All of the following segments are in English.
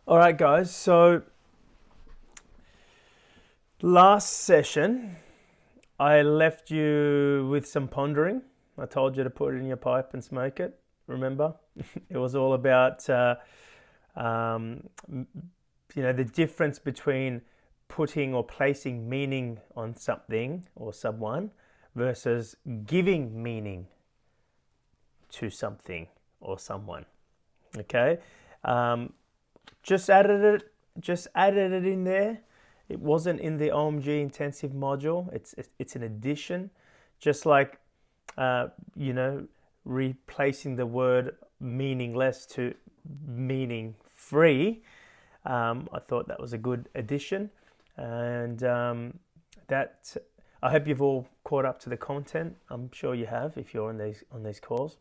All right, guys. So last session, I left you with some pondering. I told you to put it in your pipe and smoke it. Remember, it was all about um, the difference between putting or placing meaning on something or someone versus giving meaning to something or someone. Okay, um, just added it. Just added it in there. It wasn't in the OMG intensive module. It's an addition, just like uh, you know replacing the word meaningless to meaning free. I thought that was a good addition, and that I hope you've all caught up to the content. I'm sure you have if you're on these calls.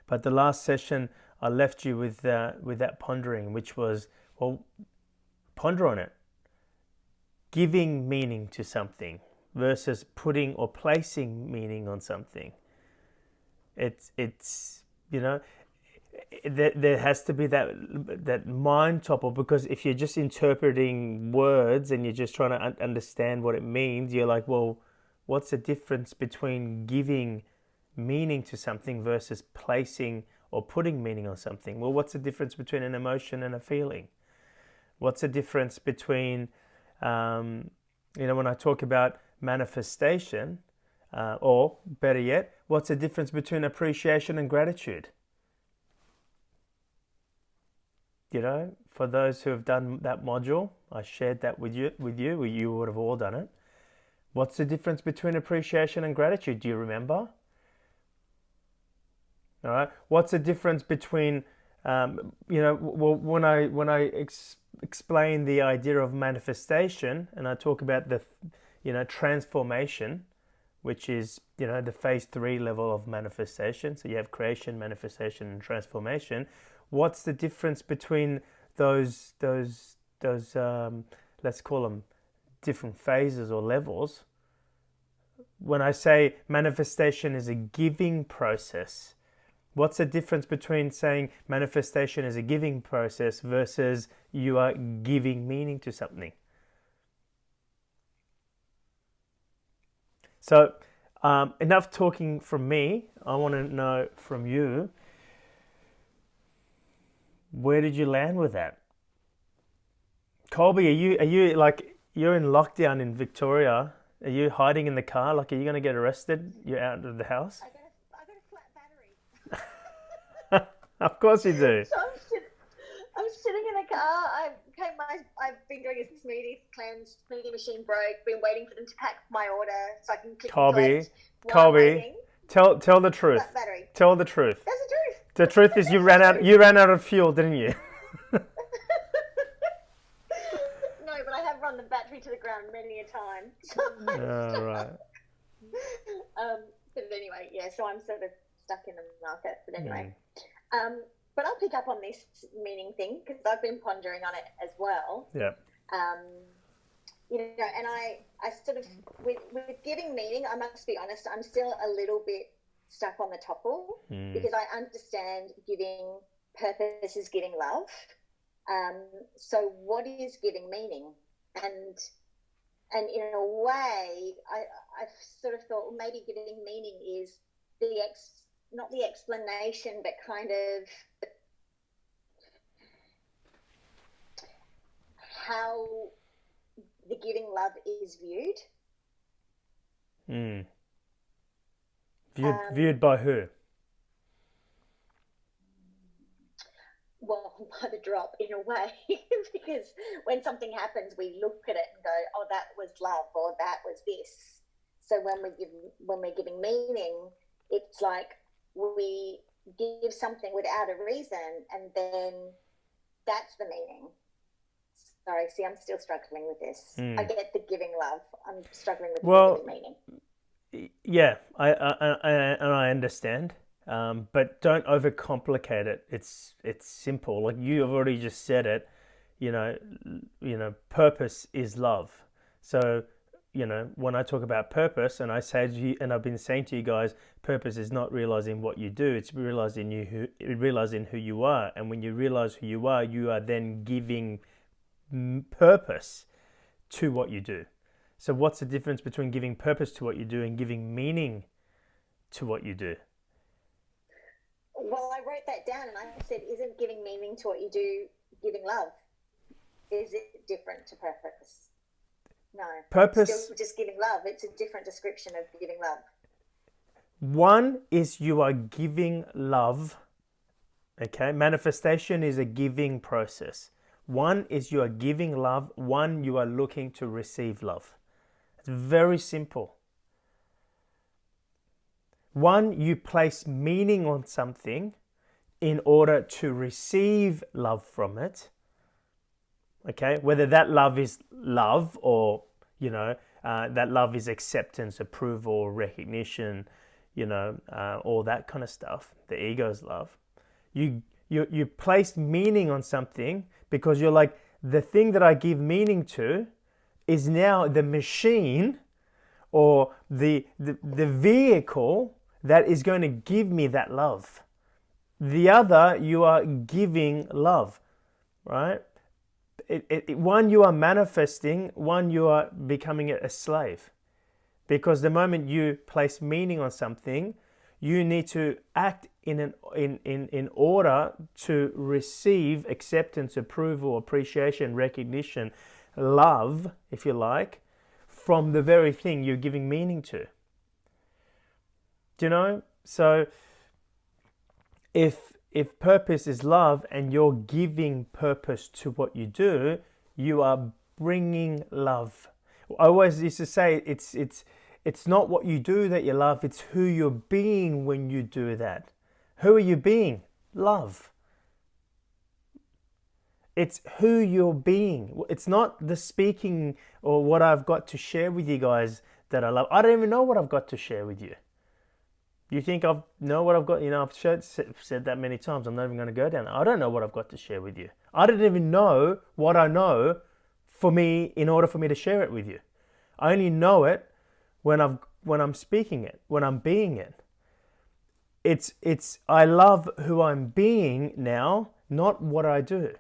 But the last session, I left you with that pondering, which was, well, ponder on it. Giving meaning to something versus putting or placing meaning on something. It's there has to be that mind topple, because if you're just interpreting words and you're just trying to understand what it means, you're like, well, what's the difference between giving meaning to something versus placing or putting meaning on something? Well, what's the difference between an emotion and a feeling? What's the difference between, when I talk about manifestation, or better yet, what's the difference between appreciation and gratitude? For those who have done that module, I shared that with you. You would have all done it. What's the difference between appreciation and gratitude? Do you remember? All right. What's the difference between, when I explain the idea of manifestation and I talk about the, transformation, which is, the phase 3 level of manifestation. So you have creation, manifestation, and transformation. What's the difference between those let's call them different phases or levels? When I say manifestation is a giving process, what's the difference between saying manifestation is a giving process versus you are giving meaning to something? So, enough talking from me. I want to know from you, where did you land with that? Colby, are you like, you're in lockdown in Victoria? Are you hiding in the car? Like, are you going to get arrested? You're out of the house? I got a flat battery. Of course you do. So I'm sitting in the car. I've been doing a smoothie cleanse. Smoothie machine broke. Been waiting for them to pack my order so I can click Colby, collect while I'm Colby, waiting. tell the truth. Flat battery. Tell the truth. That's the truth. The truth is, you That's the ran out. truth. You ran out of fuel, didn't you? No, but I have run the battery to the ground many a time. Oh, right. But anyway, yeah. So I'm sort of stuck in the market. But anyway, Mm. but I'll pick up on this meaning thing because I've been pondering on it as well. Yeah. Um, and I sort of, with giving meaning, I must be honest, I'm still a little bit stuck on the topple Mm. because I understand giving purpose is giving love. So what is giving meaning? And in a way, I've sort of thought, well, maybe giving meaning is not the explanation, but kind of how the giving love is viewed. Mm. Viewed Um, by who? well, by the drop in a way, because when something happens, we look at it and go, "Oh, that was love," or "That was this." So when we're giving meaning, it's like we give something without a reason, and then that's the meaning. Sorry, see, I'm still struggling with this. I Mm. get the giving love. I'm struggling with the Well, giving meaning. yeah, I understand, but don't overcomplicate it. It's simple. Like you have already just said it. You know, purpose is love. So when I talk about purpose, and I say to you, and I've been saying to you guys, purpose is not realizing what you do; it's realizing who you are. And when you realize who you are then giving purpose to what you do. So, what's the difference between giving purpose to what you do and giving meaning to what you do? Well, I wrote that down and I said, isn't giving meaning to what you do giving love? Is it different to purpose? No. Purpose. It's still just giving love. It's a different description of giving love. One is you are giving love. Okay. Manifestation is a giving process. One is you are giving love. One, you are looking to receive love. It's very simple. One, you place meaning on something in order to receive love from it. Okay, whether that love is love or, that love is acceptance, approval, recognition, all that kind of stuff. The ego's love. You place meaning on something because you're like, the thing that I give meaning to is now the machine or the vehicle that is going to give me that love. The other, you are giving love, right? One, you are manifesting. One, you are becoming a slave. Because the moment you place meaning on something, you need to act in order to receive acceptance, approval, appreciation, recognition, love, if you like, from the very thing you're giving meaning to. Do you know? So if purpose is love and you're giving purpose to what you do, you are bringing love. I always used to say it's not what you do that you love, it's who you're being when you do that. Who are you being? Love. It's who you're being. It's not the speaking or what I've got to share with you guys that I love. I don't even know what I've got to share with you. You think I know what I've got? I've said that many times. I'm not even going to go down. I don't know what I've got to share with you. I don't even know what I know for me in order for me to share it with you. I only know it when I'm speaking it, when I'm being it. It's I love who I'm being now, not what I do.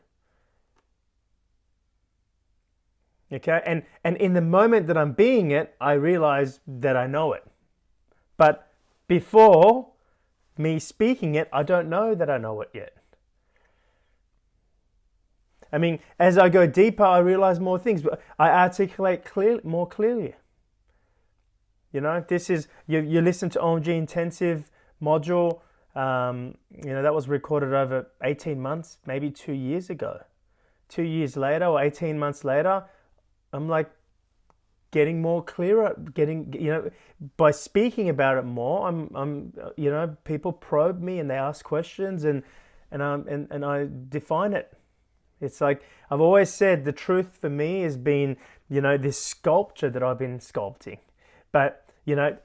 Okay? And in the moment that I'm being it, I realize that I know it. But before me speaking it, I don't know that I know it yet. I mean, as I go deeper, I realize more things, but I articulate more clearly. This is, you listen to OMG Intensive module, that was recorded over 18 months, maybe 2 years ago. 2 years later or 18 months later, I'm like, getting more clearer, by speaking about it more, I'm people probe me and they ask questions and I define it. It's like I've always said, the truth for me has been, this sculpture that I've been sculpting. But,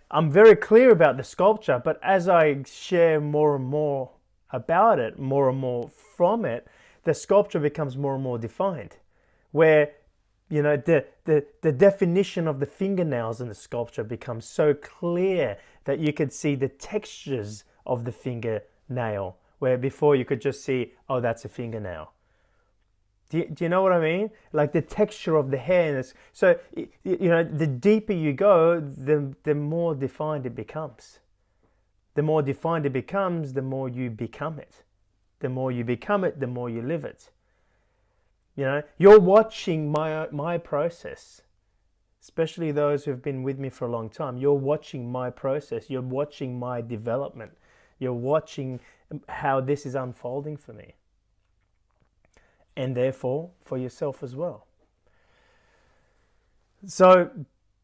I'm very clear about the sculpture, but as I share more and more about it, more and more from it, the sculpture becomes more and more defined. Where the definition of the fingernails in the sculpture becomes so clear that you could see the textures of the fingernail, where before you could just see, oh, that's a fingernail. Do you know what I mean? Like the texture of the hair. So, the deeper you go, the more defined it becomes. The more defined it becomes, the more you become it. The more you become it, the more you live it. You're watching my process, especially those who have been with me for a long time. You're watching my process. You're watching my development. You're watching how this is unfolding for me. And therefore, for yourself as well. So,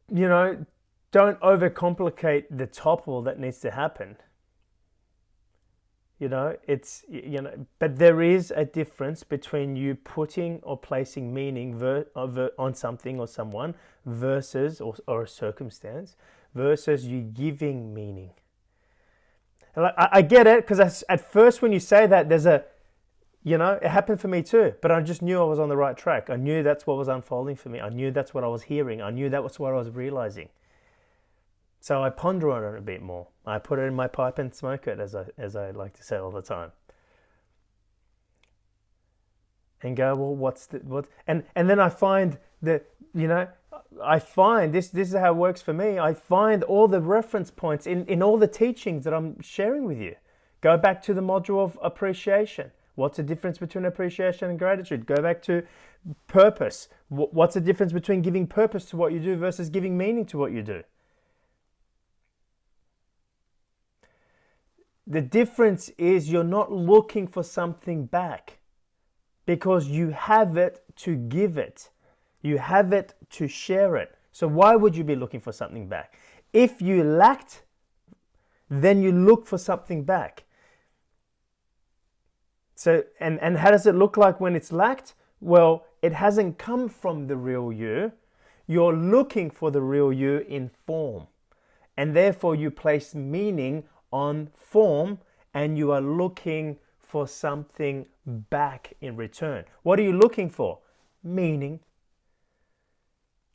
don't overcomplicate the topple that needs to happen. But there is a difference between you putting or placing meaning on something or someone versus, or a circumstance, versus you giving meaning. And I get it, because at first when you say that, You know, it happened for me too, but I just knew I was on the right track. I knew that's what was unfolding for me. I knew that's what I was hearing. I knew that was what I was realizing. So I ponder on it a bit more. I put it in my pipe and smoke it, as I like to say all the time. And go, well, what? And then I find that, you know, I find this is how it works for me. I find all the reference points in all the teachings that I'm sharing with you. Go back to the module of appreciation. What's the difference between appreciation and gratitude? Go back to purpose. What's the difference between giving purpose to what you do versus giving meaning to what you do? The difference is you're not looking for something back because you have it to give it. You have it to share it. So why would you be looking for something back? If you lacked, then you look for something back. So, and how does it look like when it's lacked? Well, it hasn't come from the real you. You're looking for the real you in form. And therefore you place meaning on form and you are looking for something back in return. What are you looking for? Meaning.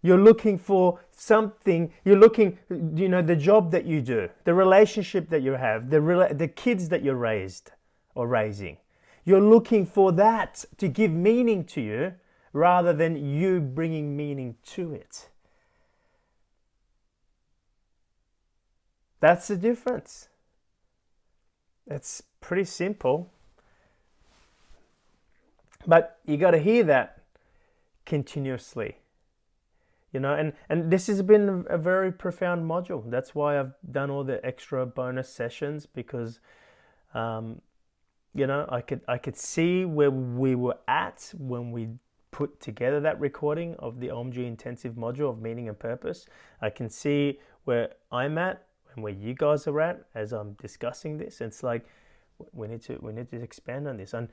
You're looking for something, you're looking, you know, the job that you do, the relationship that you have, the kids that you're raised or raising. You're looking for that to give meaning to you rather than you bringing meaning to it. That's the difference. It's pretty simple. But you got to hear that continuously. You know, and this has been a very profound module. That's why I've done all the extra bonus sessions because, you know, I could see where we were at when we put together that recording of the OMG intensive module of meaning and purpose. I can see where I'm at and where you guys are at as I'm discussing this. It's like we need to expand on this, and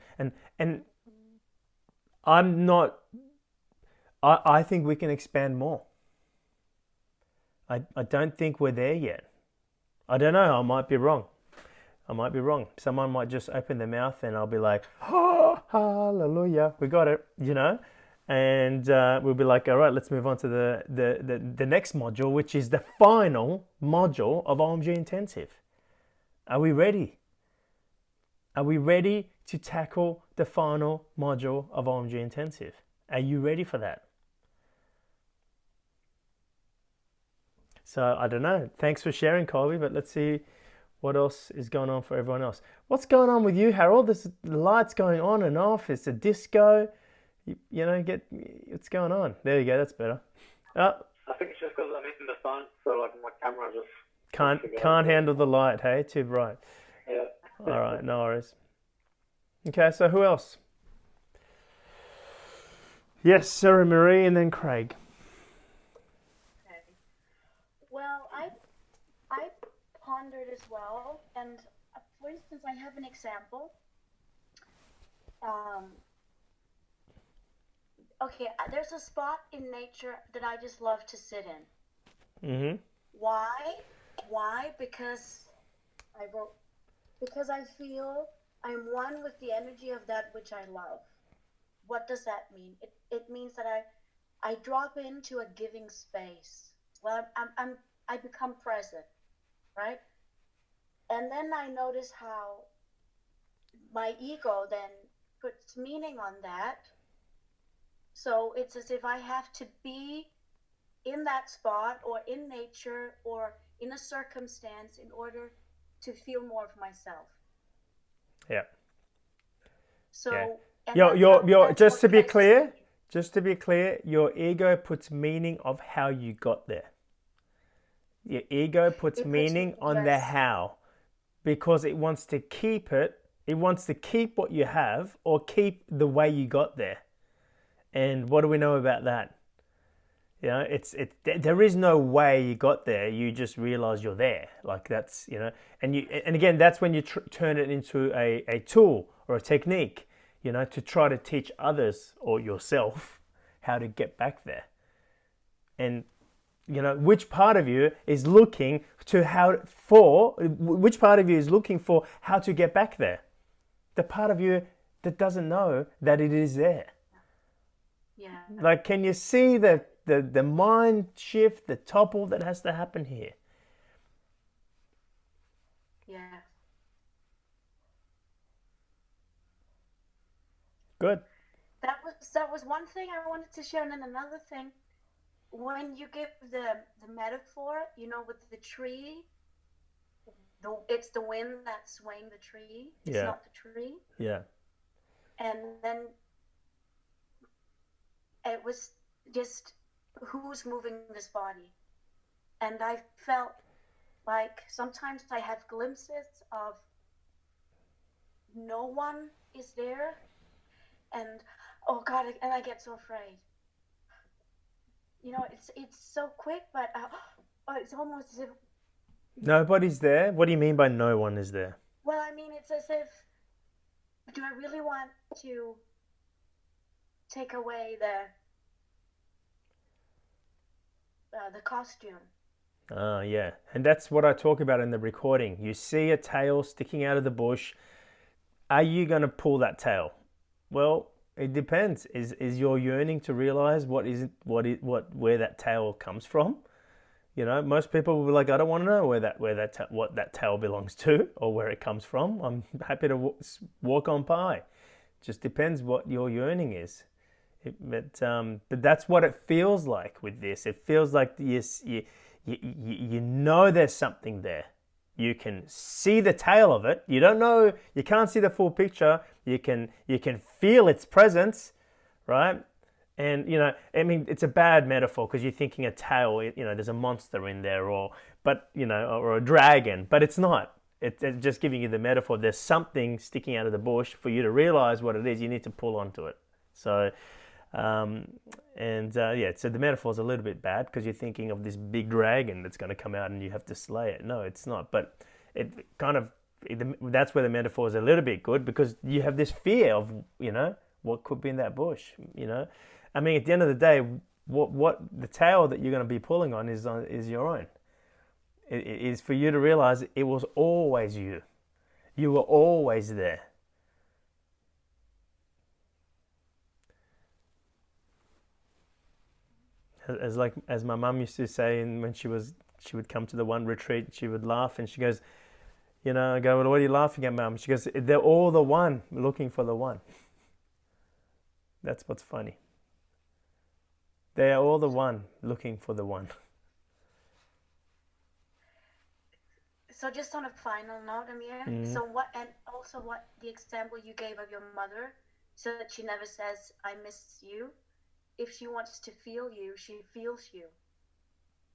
I'm not. I think we can expand more. I don't think we're there yet. I don't know. I might be wrong. Someone might just open their mouth and I'll be like, oh, hallelujah, we got it, you know? And we'll be like, all right, let's move on to the next module, which is the final module of OMG Intensive. Are we ready? Are we ready to tackle the final module of OMG Intensive? Are you ready for that? So I don't know. Thanks for sharing, Colby, but let's see what else is going on for everyone else. What's going on with you, Harold? There's lights going on and off. It's a disco. You know, what's going on? There you go. That's better. Oh, I think it's just because I'm in the sun, so like my camera just can't handle the light. Hey, too bright. Yeah. All right, no worries. Okay, so who else? Yes, Sarah Marie, and then Craig. Okay. Well, I pondered as well, and for instance, I have an example. Okay, there's a spot in nature that I just love to sit in. Mm-hmm. Why? Because I feel I'm one with the energy of that which I love. What does that mean? It means that I drop into a giving space. Well, I become present, right? And then I notice how my ego then puts meaning on that. So it's as if I have to be in that spot or in nature or in a circumstance in order to feel more of myself. Yeah. So yeah. Your just to be clear, your ego puts meaning of how you got there. Your ego puts meaning on the how because it wants to keep it. It wants to keep what you have or keep the way you got there. And what do we know about that? You know, there is no way you got there. You just realize you're there. Like that's, you know, and again, that's when you turn it into a tool or a technique, you know, to try to teach others or yourself how to get back there. And, you know, which part of you is looking for how to get back there? The part of you that doesn't know that it is there. Yeah. Like, can you see the mind shift, the topple that has to happen here? Yeah. Good. That was one thing I wanted to share, and then another thing. When you give the metaphor, with the tree, it's the wind that's swaying the tree. It's Yeah. not the tree. Yeah. And then it was just who's moving this body. And I felt like sometimes I have glimpses of no one is there, and oh God, and I get so afraid. It's so quick, but it's almost as if. Nobody's there? What do you mean by no one is there? Well, I mean, it's as if, do I really want to take away the costume? Oh, yeah. And that's what I talk about in the recording. You see a tail sticking out of the bush. Are you going to pull that tail? Well, it depends. Is your yearning to realize where that tail comes from? Most people will be like, I don't want to know what that tail belongs to or where it comes from. I'm happy to walk on by. Just depends what your yearning is. But that's what it feels like with this. It feels like you know there's something there. You can see the tail of it. You don't know. You can't see the full picture. You can feel its presence, right? And I mean, it's a bad metaphor because you're thinking a tail. There's a monster in there, or a dragon, but it's not. It's just giving you the metaphor. There's something sticking out of the bush. For you to realize what it is, you need to pull onto it. So, so the metaphor is a little bit bad because you're thinking of this big dragon that's going to come out and you have to slay it. No, it's not. But that's where the metaphor is a little bit good because you have this fear of what could be in that bush. I mean, at the end of the day, what the tail that you're going to be pulling on is your own. It is for you to realize it was always you. You were always there. As my mum used to say, and when she would come to the one retreat, she would laugh and she goes, I go, well, what are you laughing at, Mum? She goes, they're all the one, looking for the one. That's what's funny. They are all the one, looking for the one. So just on a final note, Amir, so what the example you gave of your mother, so that she never says, I miss you. If she wants to feel you, she feels you.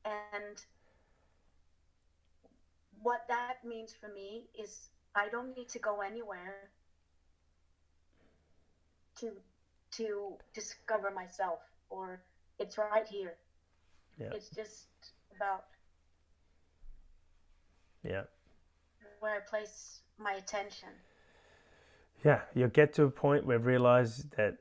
And what that means for me is I don't need to go anywhere to discover myself, or it's right here. Yeah. It's just about where I place my attention. Yeah, you'll get to a point where you realize that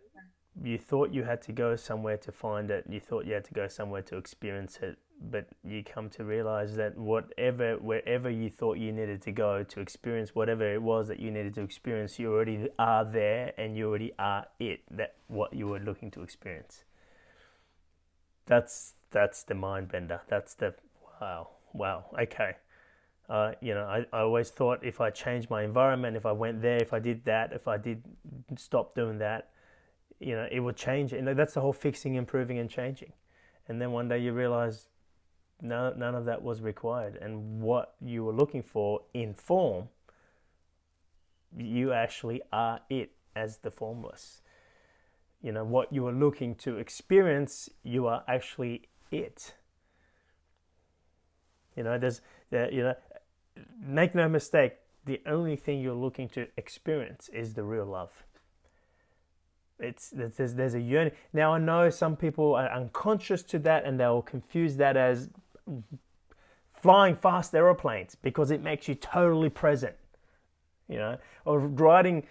you thought you had to go somewhere to find it. You thought you had to go somewhere to experience it. But you come to realize that wherever you thought you needed to go to experience whatever it was that you needed to experience, you already are there and you already are it, that what you were looking to experience. That's the mind bender. That's the wow. Okay. I always thought if I changed my environment, if I went there, if I did that, if I did stop doing that, it would change. And that's the whole fixing, improving, and changing. And then one day you realize none of that was required. And what you were looking for in form, you actually are it as the formless. What you were looking to experience, you are actually it. Make no mistake, the only thing you're looking to experience is the real love. There's a yearning. Now I know some people are unconscious to that and they'll confuse that as flying fast aeroplanes because it makes you totally present, or riding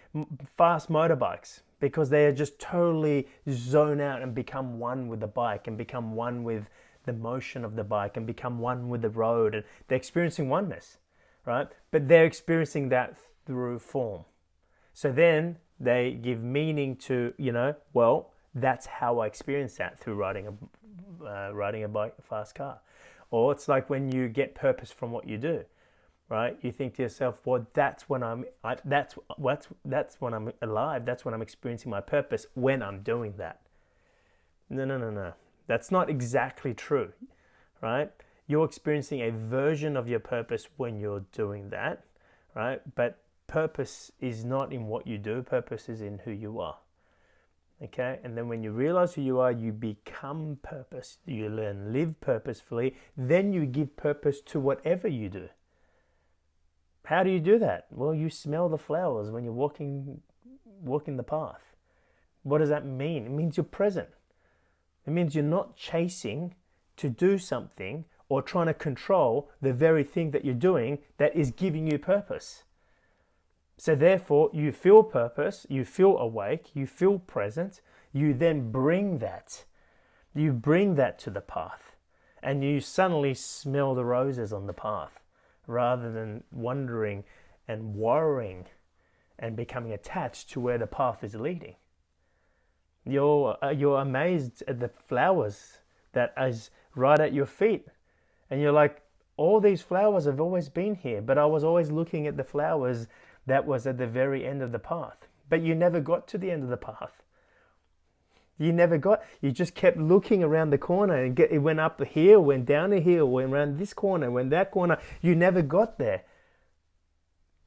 fast motorbikes because they are just totally zone out and become one with the bike and become one with the motion of the bike and become one with the road, and they're experiencing oneness, right? But they're experiencing that through form. So then They give meaning to, well, that's how I experience that through riding a bike, a fast car. Or it's like when you get purpose from what you do, right? You think to yourself, well, that's when I'm alive. That's when I'm experiencing my purpose, when I'm doing that. No. That's not exactly true, right? You're experiencing a version of your purpose when you're doing that, right? But purpose is not in what you do. Purpose is in who you are. Okay, and then when you realize who you are, you become purpose. You learn, live purposefully. Then you give purpose to whatever you do. How do you do that? Well, you smell the flowers when you're walking the path. What does that mean? It means you're present. It means you're not chasing to do something or trying to control the very thing that you're doing that is giving you purpose. So therefore, you feel purpose, you feel awake, you feel present, you then bring that. You bring that to the path, and you suddenly smell the roses on the path, rather than wondering and worrying and becoming attached to where the path is leading. You're amazed at the flowers that is right at your feet, and you're like, all these flowers have always been here, but I was always looking at the flowers that was at the very end of the path. But you never got to the end of the path. You just kept looking around the corner, and it went up a hill, went down a hill, went around this corner, went that corner. You never got there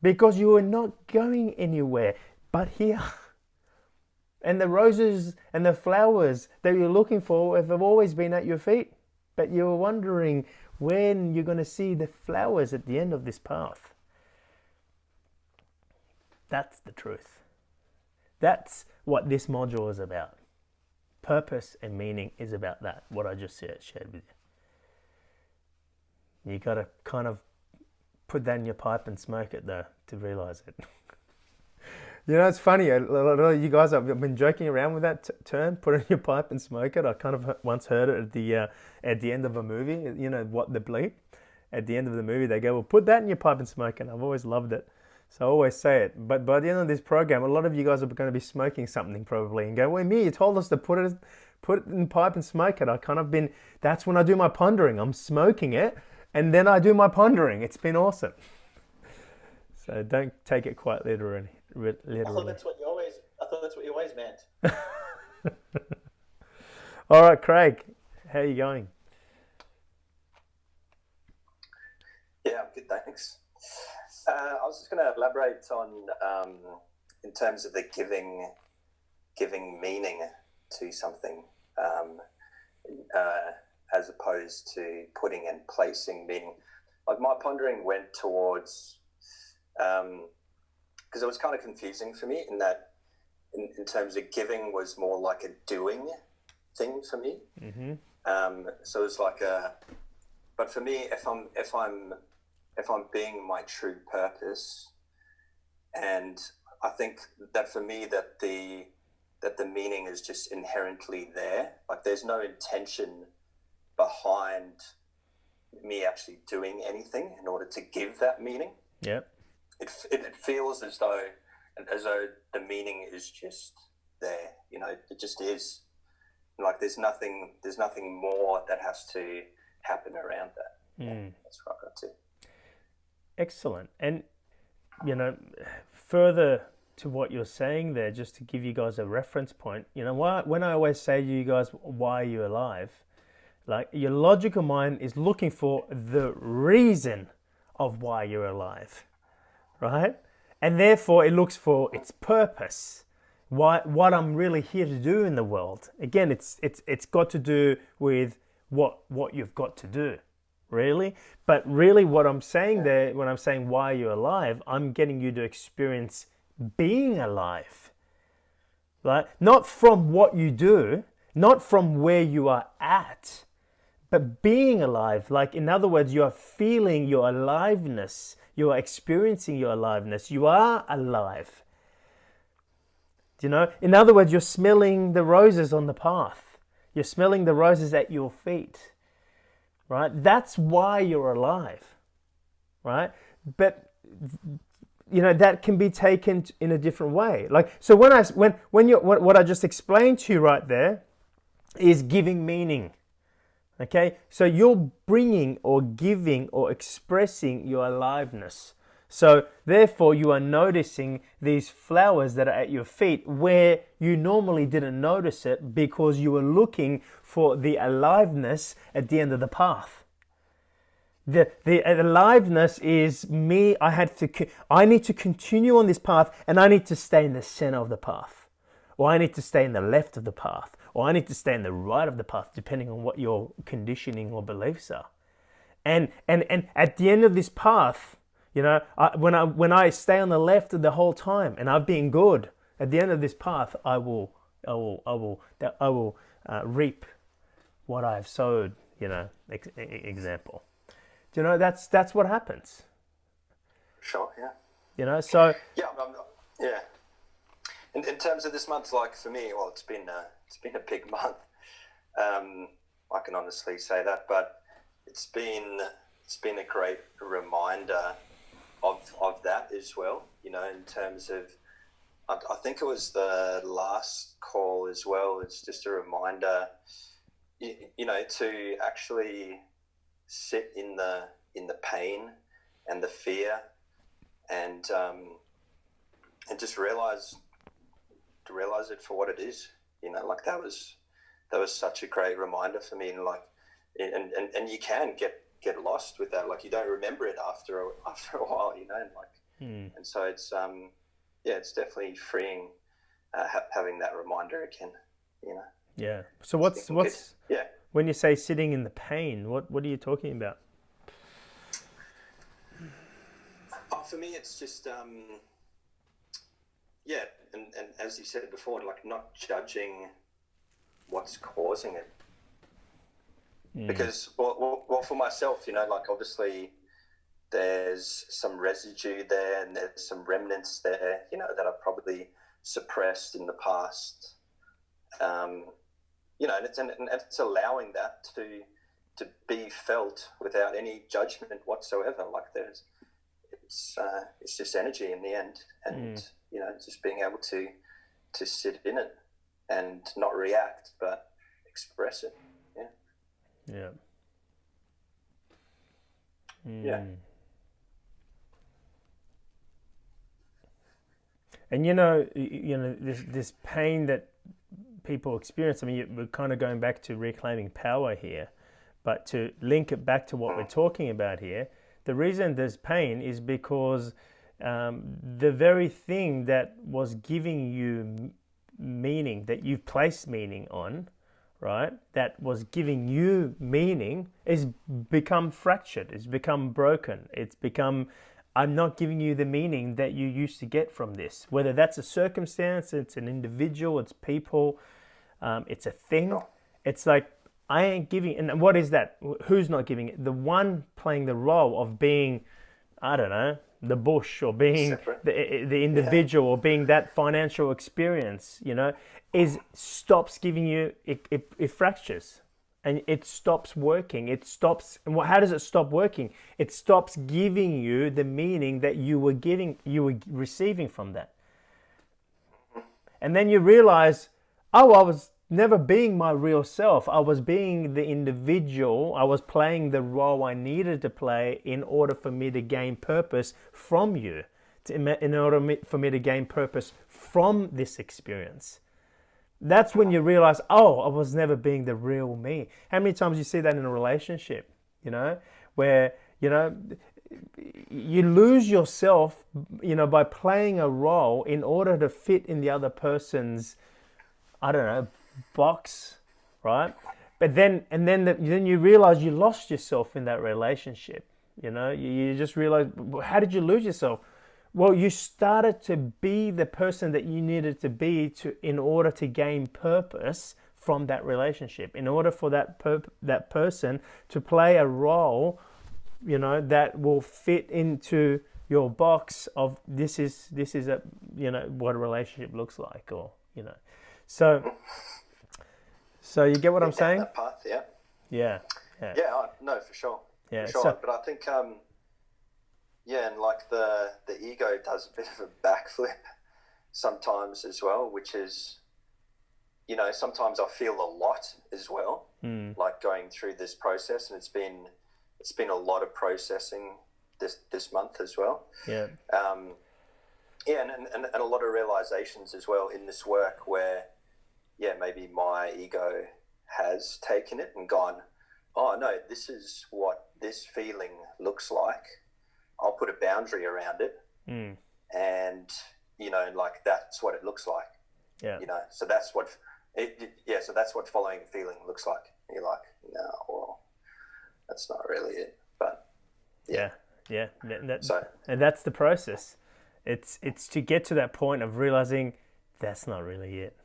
because you were not going anywhere but here. And the roses and the flowers that you're looking for have always been at your feet, but you're wondering when you're going to see the flowers at the end of this path. That's the truth. That's what this module is about. Purpose and meaning is about that, what I just shared with you. You got to kind of put that in your pipe and smoke it though to realize it. It's funny. A lot of you guys have been joking around with that term, put it in your pipe and smoke it. I kind of once heard it at the end of a movie, what the bleep. At the end of the movie, they go, well, put that in your pipe and smoke it. I've always loved it. So I always say it. But by the end of this program, a lot of you guys are going to be smoking something probably and go, well, Amir, you told us to put it in the pipe and smoke it. That's when I do my pondering. I'm smoking it and then I do my pondering. It's been awesome. So don't take it quite literally. I thought that's what you always meant. All right, Craig, how are you going? Yeah, I'm good, thanks. I was just going to elaborate on, in terms of the giving meaning to something, as opposed to putting and placing meaning. Like my pondering went towards, because it was kind of confusing for me in that, in terms of giving was more like a doing thing for me. Mm-hmm. So it's like but for me, if I'm being my true purpose, and I think that for me that the meaning is just inherently there. Like there's no intention behind me actually doing anything in order to give that meaning. Yep. It feels as though the meaning is just there. It just is. Like there's nothing more that has to happen around that. Yeah, that's what I got to. Excellent. And, further to what you're saying there, just to give you guys a reference point, when I always say to you guys, why are you alive? Like your logical mind is looking for the reason of why you're alive, right? And therefore it looks for its purpose, what I'm really here to do in the world. Again, it's got to do with what you've got to do. Really? But really what I'm saying there, when I'm saying why are you alive, I'm getting you to experience being alive. Right? Not from what you do, not from where you are at, but being alive. Like in other words, you are feeling your aliveness. You are experiencing your aliveness. You are alive. In other words, you're smelling the roses on the path. You're smelling the roses at your feet. Right? That's why you're alive, right? But that can be taken in a different way. Like, so what I just explained to you right there is giving meaning. Okay, so you're bringing or giving or expressing your aliveness. So therefore you are noticing these flowers that are at your feet where you normally didn't notice it because you were looking for the aliveness at the end of the path. The aliveness is me. I need to continue on this path, and I need to stay in the center of the path, or I need to stay in the left of the path, or I need to stay in the right of the path, depending on what your conditioning or beliefs are. And at the end of this path, when I stay on the left the whole time, and I've been good, at the end of this path, I will reap what I've sowed. Example. That's what happens. Sure. Yeah. So. Yeah. Yeah. In terms of this month, like for me, well, it's been a big month. I can honestly say that, but it's been a great reminder of that as well. In terms of, I think it was the last call as well. It's just a reminder, to actually sit in the pain and the fear, and just realize it for what it is. Like that was such a great reminder for me, and you can get lost with that. Like you don't remember it after a while, and so it's it's definitely freeing having that reminder again. Yeah. So what's when you say sitting in the pain, what are you talking about? For me, it's just and as you said before, like not judging what's causing it. Because well, for myself, like obviously there's some residue there, and there's some remnants there, that I've probably suppressed in the past. And it's allowing that to be felt without any judgment whatsoever. Like it's just energy in the end, and just being able to sit in it and not react, but express it. Yeah. Yeah. And this pain that people experience. I mean, we're kind of going back to reclaiming power here, but to link it back to what we're talking about here, the reason there's pain is because the very thing that was giving you meaning, that you've placed meaning on, right, that was giving you meaning, is become fractured, it's become broken, it's become, I'm not giving you the meaning that you used to get from this. Whether that's a circumstance, it's an individual, it's people, it's a thing. It's like, I ain't giving, and what is that? Who's not giving it? The one playing the role of being, I don't know, the bush, or being the individual, or being that financial experience, stops giving you, it fractures. And it stops working. It stops. And how does it stop working? It stops giving you the meaning that you were receiving from that. And then you realize, I was never being my real self. I was being the individual. I was playing the role I needed to play in order for me to gain purpose from you, in order for me to gain purpose from this experience. That's when you realize, I was never being the real me. How many times you see that in a relationship, where, you lose yourself, by playing a role in order to fit in the other person's, I don't know, box, right? But then you realize you lost yourself in that relationship. You just realize, how did you lose yourself? Well, you started to be the person that you needed to be in order to gain purpose from that relationship. In order for that person to play a role, that will fit into your box of this is a what a relationship looks like, or So you get what I'm saying? That path, yeah. Yeah. Yeah, no, for sure. Yeah. For sure. But I think Yeah, and like the ego does a bit of a backflip sometimes as well, which is, you know, sometimes I feel a lot as well, like going through this process, and it's been a lot of processing this month as well. Yeah. Yeah, and a lot of realizations as well in this work where, yeah, maybe my ego has taken it and gone, oh no, this is what this feeling looks like. I'll put a boundary around it, and you know, like that's what it looks like. Yeah. You know, so that's what so that's what following a feeling looks like. And you're like, no, well, that's not really it. But yeah. And that's the process. It's to get to that point of realizing that's not really it.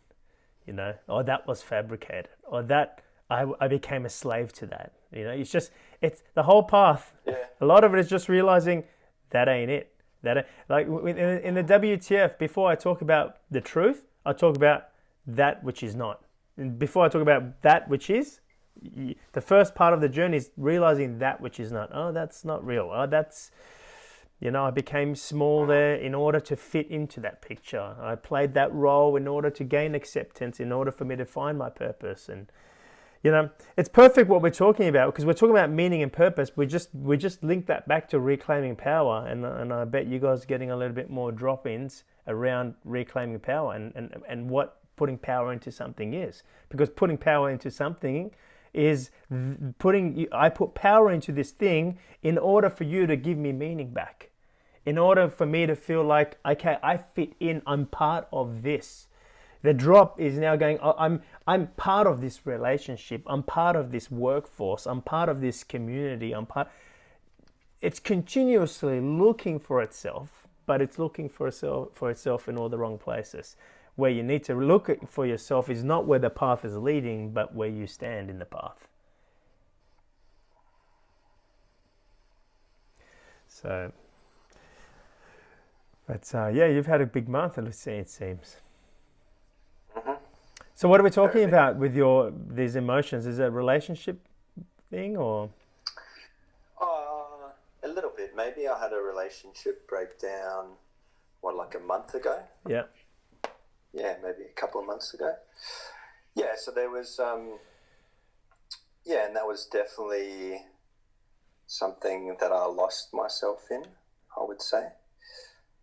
You know, or that was fabricated, or that I became a slave to that. You know, it's the whole path. Yeah. A lot of it is just realizing that ain't it. Like in the WTF, before I talk about the truth, I talk about that which is not. And before I talk about that which is, the first part of the journey is realizing that which is not. Oh, that's not real. Oh, that's, you know, I became small there in order to fit into that picture. I played that role in order to gain acceptance, in order for me to find my purpose. And, you know, it's perfect what we're talking about, because we're talking about meaning and purpose. We just link that back to reclaiming power. And I bet you guys are getting a little bit more drop-ins around reclaiming power and what putting power into something is. Because putting power into something is I put power into this thing in order for you to give me meaning back, in order for me to feel like, okay, I fit in, I'm part of this. The drop is now going, oh, I'm part of this relationship, I'm part of this workforce, I'm part of this community, it's continuously looking for itself, but it's looking for itself in all the wrong places. Where you need to look for yourself is not where the path is leading, but where you stand in the path. So, but yeah, you've had a big month, it seems. Mm-hmm. So what are we talking about with these emotions? Is it a relationship thing or? A little bit. Maybe I had a relationship breakdown, like a month ago? Yeah. Yeah, maybe a couple of months ago. Yeah, so there was, and that was definitely something that I lost myself in, I would say.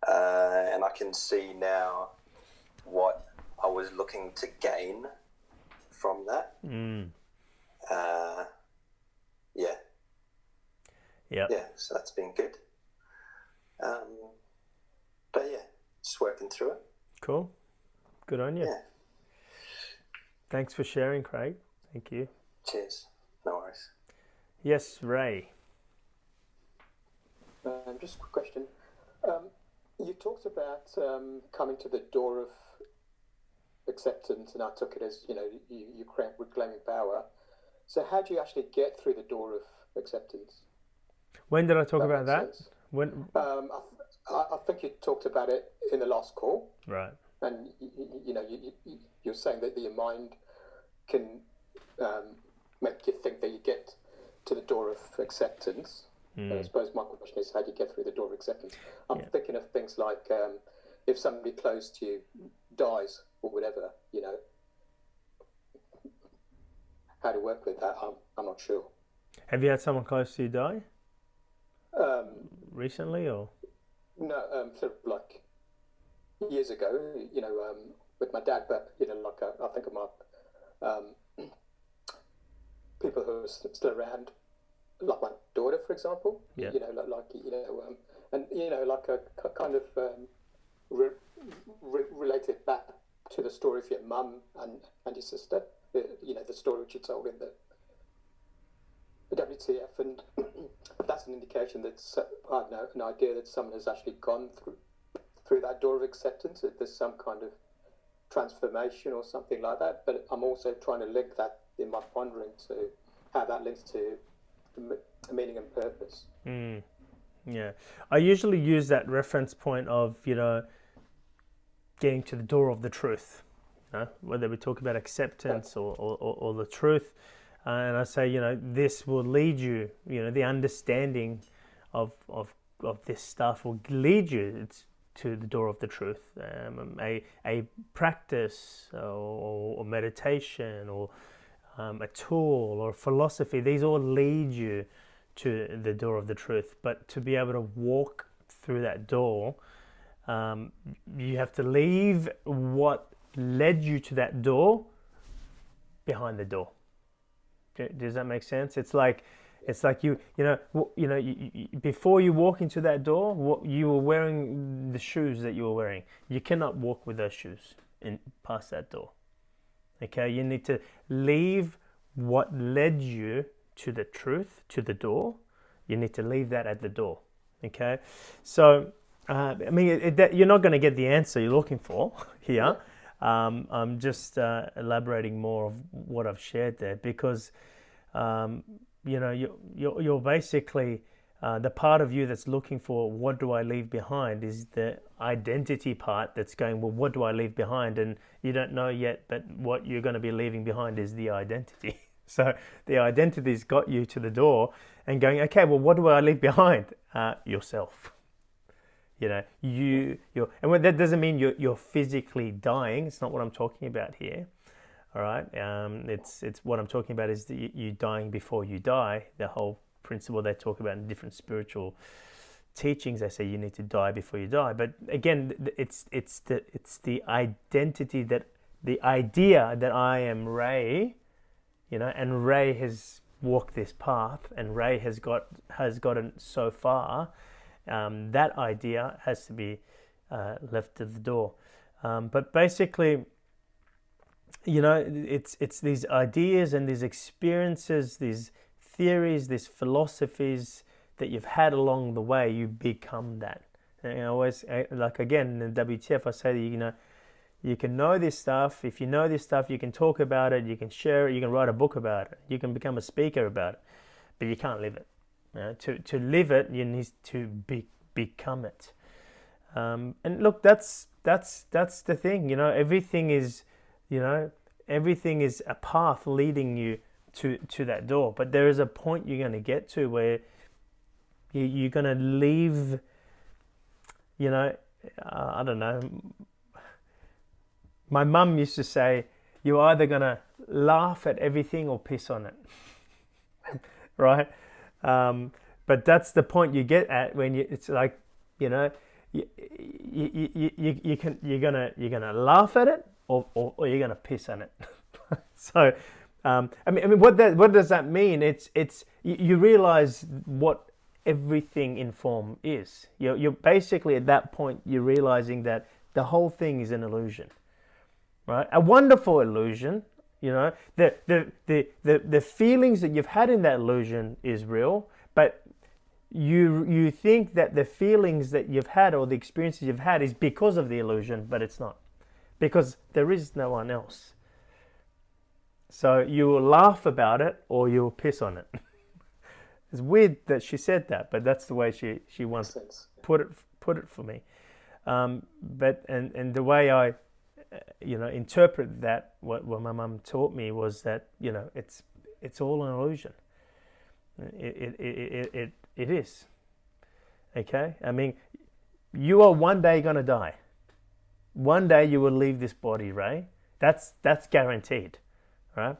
And I can see now what I was looking to gain from that. Yeah, so that's been good. But yeah, just working through it. Cool. Good on you. Yeah. Thanks for sharing, Craig. Thank you. Cheers. No worries. Yes, Ray. Just a quick question. You talked about coming to the door of acceptance, and I took it as, you know, you reclaiming power. So how do you actually get through the door of acceptance? When did I talk about that? Sense? When? I think you talked about it in the last call. Right. And you're saying that your mind can make you think that you get to the door of acceptance. And I suppose my question is, how do you get through the door of acceptance? I'm thinking of things like if somebody close to you dies or whatever, you know, how to work with that, I'm not sure. Have you had someone close to you die? Recently or? No, sort of like years ago, you know, with my dad, but, you know, like I think of my people who are still around, like my daughter, for example, you know, and, you know, like a kind of related back to the story of your mum and your sister, you know, the story which you told in the WTF, and that's an indication that I don't know, an idea that someone has actually gone through that door of acceptance, that there's some kind of transformation or something like that. But I'm also trying to link that in my pondering to how that links to meaning and purpose. Yeah, I usually use that reference point of, you know, getting to the door of the truth, you know, whether we talk about acceptance or the truth. And I say, you know, this will lead you, you know, the understanding of this stuff will lead you to the door of the truth. A practice or meditation or a tool or philosophy, these all lead you to the door of the truth. But to be able to walk through that door, you have to leave what led you to that door behind the door. Does that make sense? It's like you before you walk into that door, you were wearing the shoes that you were wearing. You cannot walk with those shoes past that door. Okay, you need to leave what led you to the truth, to the door. You need to leave that at the door. Okay, so you're not going to get the answer you're looking for here. I'm just elaborating more of what I've shared there because. You're basically the part of you that's looking for what do I leave behind is the identity part that's going, well, what do I leave behind? And you don't know yet, but what you're going to be leaving behind is the identity. So the identity's got you to the door and going, okay, well, what do I leave behind? Yourself. And that doesn't mean you're physically dying. It's not what I'm talking about here. All right, it's what I'm talking about is you dying before you die. The whole principle they talk about in different spiritual teachings. They say you need to die before you die. But again, it's the identity the idea that I am Ray, and Ray has walked this path, and Ray has gotten so far. That idea has to be left at the door. But basically. It's these ideas and these experiences, these theories, these philosophies that you've had along the way, you become that. And I always, like again, in the WTF, I say that, you can know this stuff. If you know this stuff, you can talk about it, you can share it, you can write a book about it, you can become a speaker about it, but you can't live it. To live it, you need to become it. And look, that's the thing, everything is... everything is a path leading you to that door. But there is a point you're going to get to where you're going to leave, I don't know. My mum used to say, you're either going to laugh at everything or piss on it. Right? But that's the point you get at when it's like, you're gonna laugh at it, or you're going to piss on it. So, what does that mean? It's you realize what everything in form is. You're basically at that point, you're realizing that the whole thing is an illusion, right? A wonderful illusion. The feelings that you've had in that illusion is real, but you think that the feelings that you've had or the experiences you've had is because of the illusion, but it's not. Because there is no one else. So you will laugh about it or you will piss on it. It's weird that she said that, but that's the way she wants to put it for me. But the way I interpret that, what my mum taught me was that it's all an illusion. It is. Okay? You are one day going to die. One day you will leave this body, Ray. That's guaranteed, right?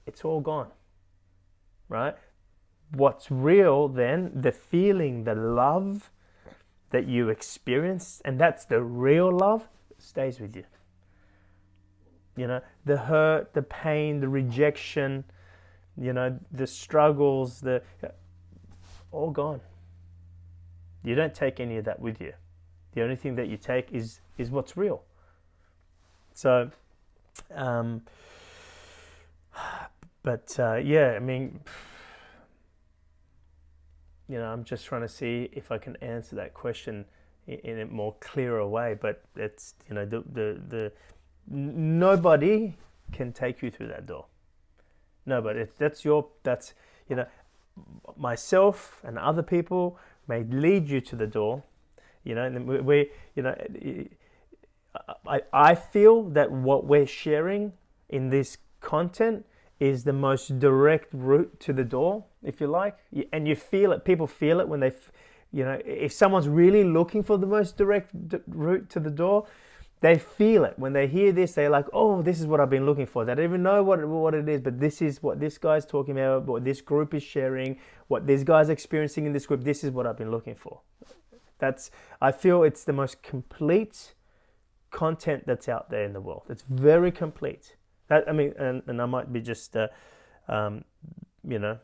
It's all gone, right? What's real then, the feeling, the love that you experience, and that's the real love, stays with you. The hurt, the pain, the rejection, the struggles, all gone. You don't take any of that with you. The only thing that you take is what's real. So, I'm just trying to see if I can answer that question in a more clearer way. But it's, the nobody can take you through that door. Nobody. That's myself and other people may lead you to the door. I feel that what we're sharing in this content is the most direct route to the door, if you like. And you feel it. People feel it when You know, if someone's really looking for the most direct route to the door, they feel it. When they hear this, they're like, oh, this is what I've been looking for. They don't even know what it is, but this is what this guy's talking about, what this group is sharing, what this guy's experiencing in this group. This is what I've been looking for. I feel it's the most complete content that's out there in the world. It's very complete. And I might be just, you know,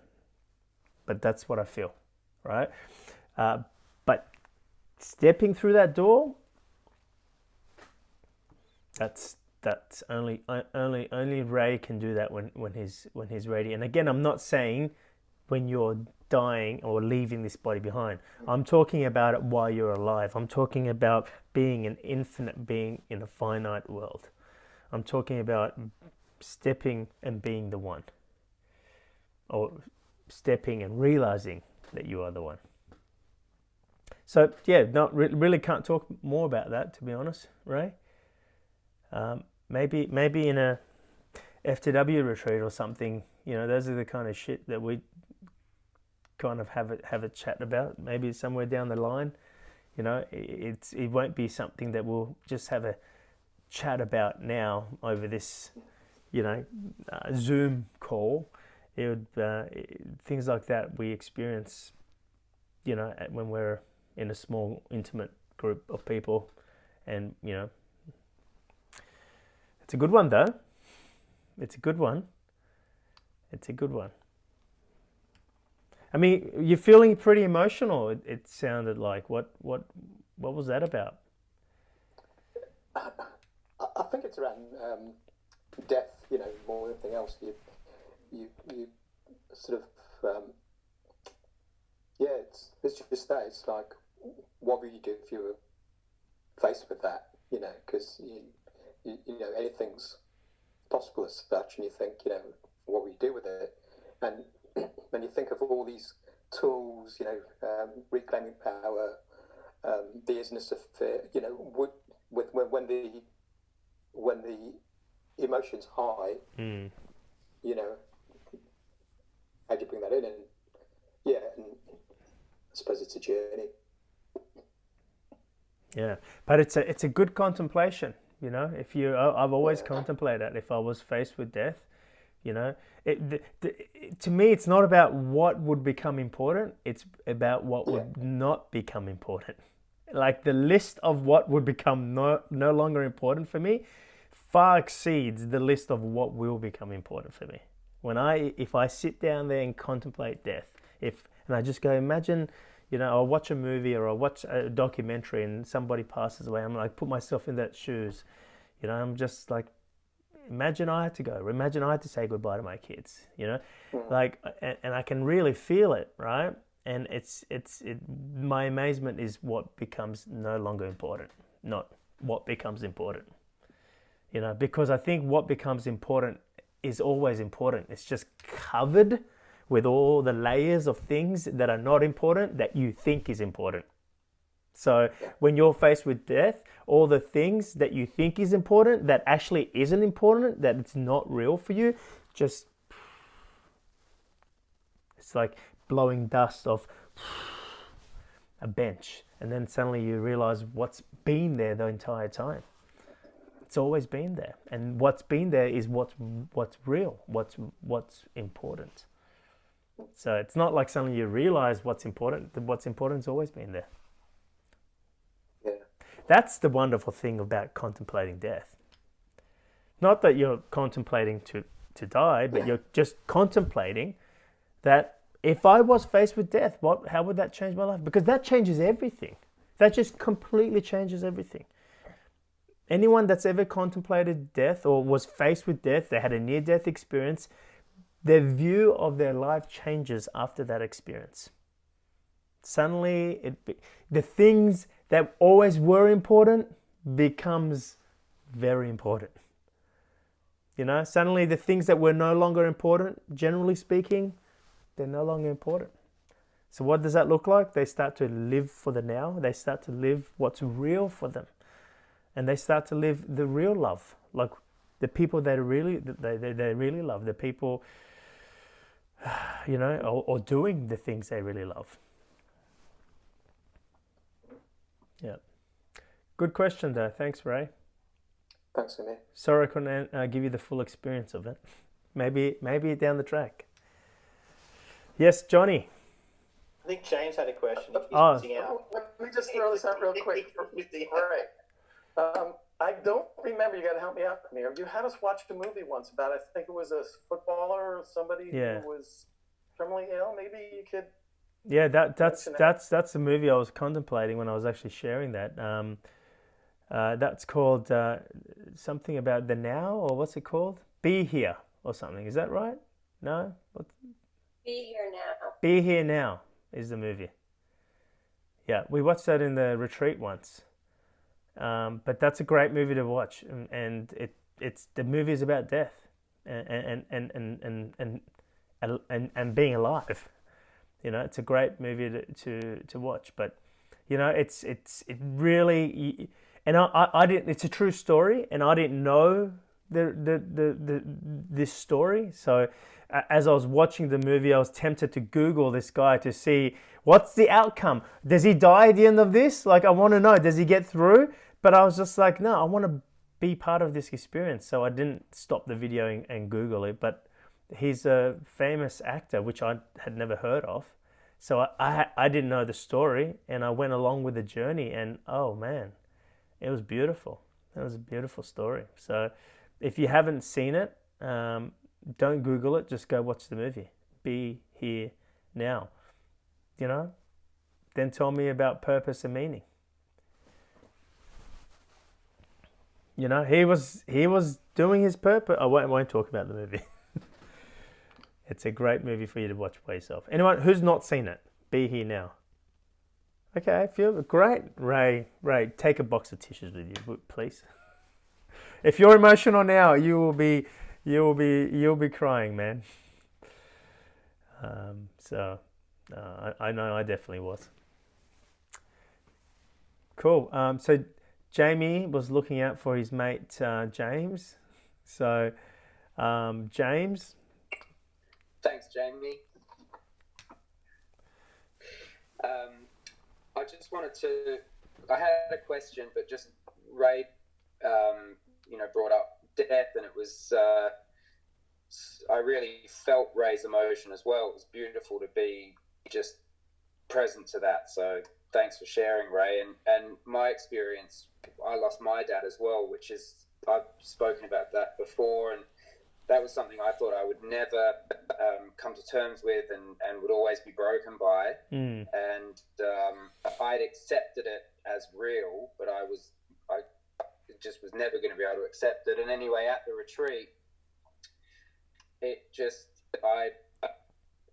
but that's what I feel, right? But stepping through that door, that's only Ray can do that when he's ready. And again, I'm not saying when you're dying or leaving this body behind. I'm talking about it while you're alive. I'm talking about being an infinite being in a finite world. I'm talking about stepping and being the one, or stepping and realizing that you are the one. So yeah, really can't talk more about that, to be honest, Ray. Maybe in a FTW retreat or something, you know, those are the kind of shit that we kind of have a chat about. Maybe somewhere down the line, you know, it won't be something that we'll just have a chat about now over this, you know, Zoom call. It would things like that we experience, you know, when we're in a small intimate group of people, and you know, it's a good one though. It's a good one. I mean, you're feeling pretty emotional. It sounded like. What was that about? I think it's around death. You know, more than anything else. You sort of it's just that. It's like, what would you do if you were faced with that? You know, because you know, anything's possible as such, and you think, you know, what would you do with it? And when you think of all these tools, you know, reclaiming power, the isness of fear, you know, when the emotion's high, you know, how do you bring that in? And yeah, and I suppose it's a journey. Yeah, but it's a good contemplation. You know, I've always contemplated if I was faced with death. You know, to me, it's not about what would become important. It's about what would not become important. Like the list of what would become no longer important for me far exceeds the list of what will become important for me. If I sit down there and contemplate death, and I just go, imagine, you know, I'll watch a movie or I'll watch a documentary and somebody passes away. I'm like, put myself in that shoes. You know, I'm just like, imagine I had to go. Imagine I had to say goodbye to my kids. You know, like, and I can really feel it, right? And my amazement is what becomes no longer important, not what becomes important. You know, because I think what becomes important is always important. It's just covered with all the layers of things that are not important that you think is important. So when you're faced with death, all the things that you think is important that actually isn't important, that it's not real for you, just, it's like blowing dust off a bench, and then suddenly you realize what's been there the entire time. It's always been there, and what's been there is what's real, what's important. So it's not like suddenly you realize what's important. What's important's always been there. Yeah. That's the wonderful thing about contemplating death. Not that you're contemplating to die, but you're just contemplating that if I was faced with death, how would that change my life? Because that changes everything. That just completely changes everything. Anyone that's ever contemplated death or was faced with death, they had a near-death experience, their view of their life changes after that experience. Suddenly, the things that always were important becomes very important. You know, suddenly the things that were no longer important, generally speaking, they're no longer important. So what does that look like? They start to live for the now. They start to live what's real for them. And they start to live the real love, like the people they really love, the people, you know, or doing the things they really love. Yeah. Good question, though. Thanks, Ray. Thanks, Amir. Sorry I couldn't give you the full experience of it. Maybe down the track. Yes, Johnny. I think James had a question. If he's Oh. missing out. Let me just throw this out real quick. All right. I don't remember. You got to help me out, Amir. You had us watch a movie once about, I think it was a footballer or somebody Yeah. who was terminally ill. Maybe you could. Yeah, that's the movie I was contemplating when I was actually sharing that. That's called something about the now, or what's it called? Be Here or something. Is that right? No? What? Be Here Now. Be Here Now is the movie. Yeah, we watched that in the retreat once. But that's a great movie to watch, and it's the movie is about death and being alive. You know, it's a great movie to watch. But you know, it really, and I didn't. It's a true story, and I didn't know this story. So as I was watching the movie, I was tempted to Google this guy to see what's the outcome. Does he die at the end of this? Like, I want to know. Does he get through? But I was just like, no, I want to be part of this experience. So I didn't stop the video and Google it. But he's a famous actor, which I had never heard of. So I didn't know the story, and I went along with the journey. And oh man, it was beautiful. It was a beautiful story. So if you haven't seen it, don't Google it. Just go watch the movie. Be Here Now. You know. Then tell me about purpose and meaning. You know, he was doing his purpose. I won't talk about the movie. It's a great movie for you to watch by yourself. Anyone who's not seen it, Be Here Now. Okay, feel great. Ray, take a box of tissues with you, please. If you're emotional now, you'll be crying, man. I know I definitely was. Cool. So Jamie was looking out for his mate James. So James. Thanks, Jamie. I just wanted to. I had a question, but just Ray, brought up death, and it was. I really felt Ray's emotion as well. It was beautiful to be just present to that. So thanks for sharing, Ray. And my experience, I lost my dad as well, which is I've spoken about that before, and that was something I thought I would never come to terms with and would always be broken by. And I'd accepted it as real, but I just was never going to be able to accept it. And anyway, at the retreat,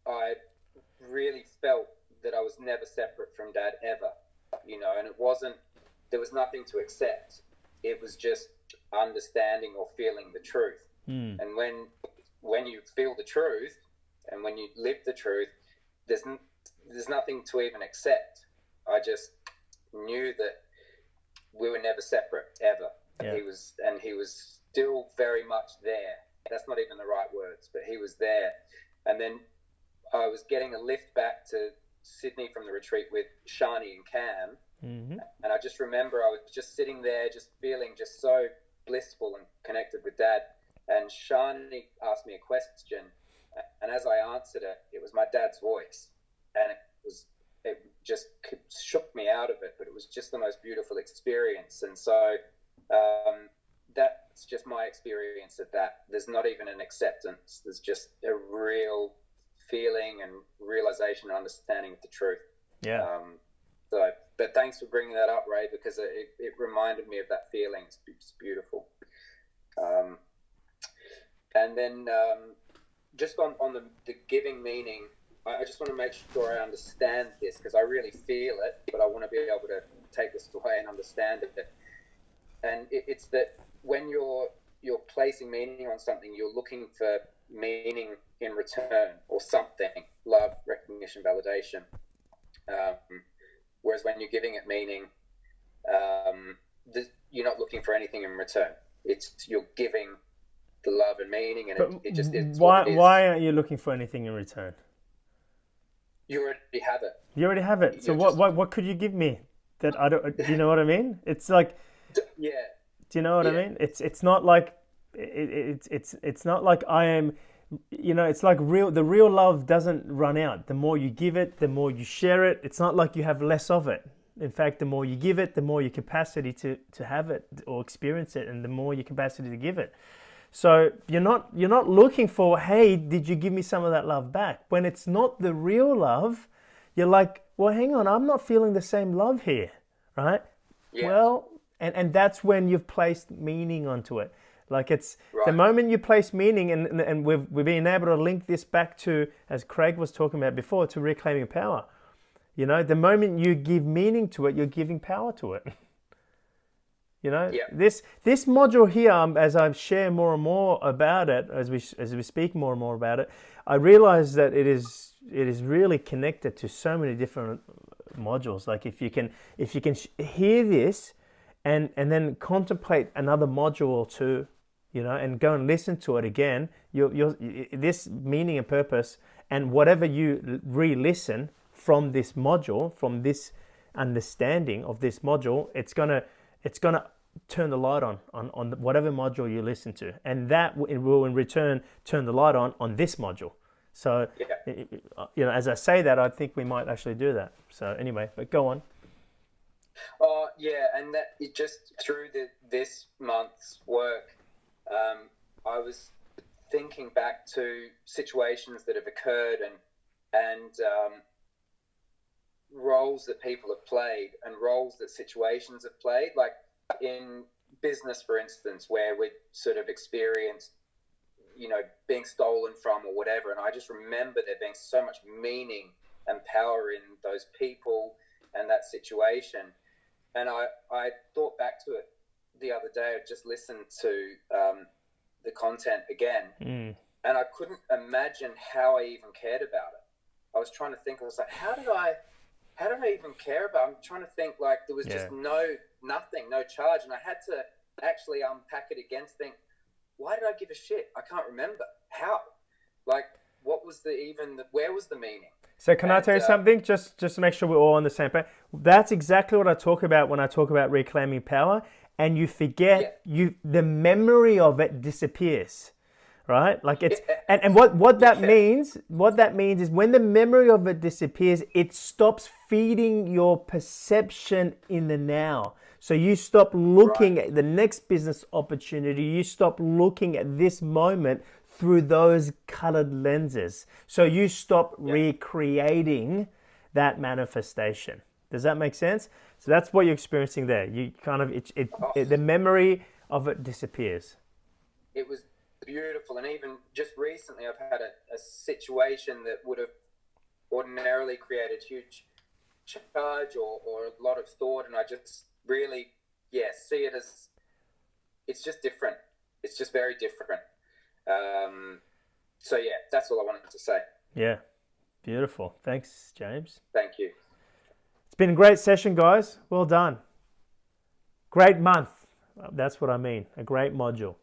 I really felt that I was never separate from Dad ever, and there was nothing to accept. It was just understanding or feeling the truth. And when you feel the truth and when you live the truth, there's nothing to even accept. I just knew that we were never separate ever. Yeah. He was still very much there. That's not even the right words, but he was there. And then I was getting a lift back to Sydney from the retreat with Shani and Cam. And I just remember I was just sitting there, just feeling just so blissful and connected with Dad. And Shani asked me a question, and as I answered it, it was my dad's voice, and it just shook me out of it. But it was just the most beautiful experience, and so that's just my experience of that. There's not even an acceptance. There's just a real feeling and realization and understanding of the truth. Yeah. But thanks for bringing that up, Ray, because it reminded me of that feeling. It's beautiful. And then just on the giving meaning, I just want to make sure I understand this, because I really feel it, but I want to be able to take this away and understand it. And it's that when you're placing meaning on something, you're looking for meaning in return, or something, love, recognition, validation. Whereas when you're giving it meaning, you're not looking for anything in return. You're giving the love and meaning, and it just is. Why aren't you looking for anything in return? You already have it. You already have it. So what could you give me that I don't. Do you know what I mean? It's like, Yeah. do you know what I mean? It's not like it's not like I am. You know, it's like the real love doesn't run out. The more you give it, the more you share it. It's not like you have less of it. In fact, the more you give it, the more your capacity to have it or experience it, and the more your capacity to give it. So you're not looking for, hey, did you give me some of that love back? When it's not the real love, you're like, well, hang on, I'm not feeling the same love here, right? Yeah. Well, and that's when you've placed meaning onto it. Like it's Right. the moment you place meaning, and we've been able to link this back to, as Craig was talking about before, to reclaiming power. You know, the moment you give meaning to it, you're giving power to it. You know, this module here, as I share more and more about it, as we speak more and more about it, I realize that it is really connected to so many different modules. Like if you can hear this, and then contemplate another module or two, you know, and go and listen to it again, you'll this meaning and purpose, and whatever you re-listen from this module, from this understanding of this module, it's gonna turn the light on whatever module you listen to, and that will in return turn the light on this module. So, you know, as I say that, I think we might actually do that. So anyway, but go on. Oh yeah, and that it just through this month's work, I was thinking back to situations that have occurred and roles that people have played and roles that situations have played, like in business, for instance, where we sort of experienced, you know, being stolen from or whatever. And I just remember there being so much meaning and power in those people and that situation. And I thought back to it the other day. I just listened to the content again, and I couldn't imagine how I even cared about it. I was trying to think. I was like, how did I even care about it? I'm trying to think, like, there was just nothing, no charge. And I had to actually unpack it again to think, why did I give a shit? I can't remember. How? Like, what was where was the meaning? So can I tell you something? Just to make sure we're all on the same page. That's exactly what I talk about when I talk about reclaiming power. And you forget, the memory of it disappears, right? Like it's, and what that means is when the memory of it disappears, it stops feeding your perception in the now. So you stop looking at the next business opportunity. You stop looking at this moment through those colored lenses. So you stop recreating that manifestation. Does that make sense? So that's what you're experiencing there. You kind of, the memory of it disappears. It was beautiful. And even just recently, I've had a situation that would have ordinarily created huge charge or a lot of thought. And I just really, see it as, it's just different. It's just very different. So that's all I wanted to say. Yeah. Beautiful. Thanks, James. Thank you. It's been a great session, guys. Well done. Great month. That's what I mean. A great module.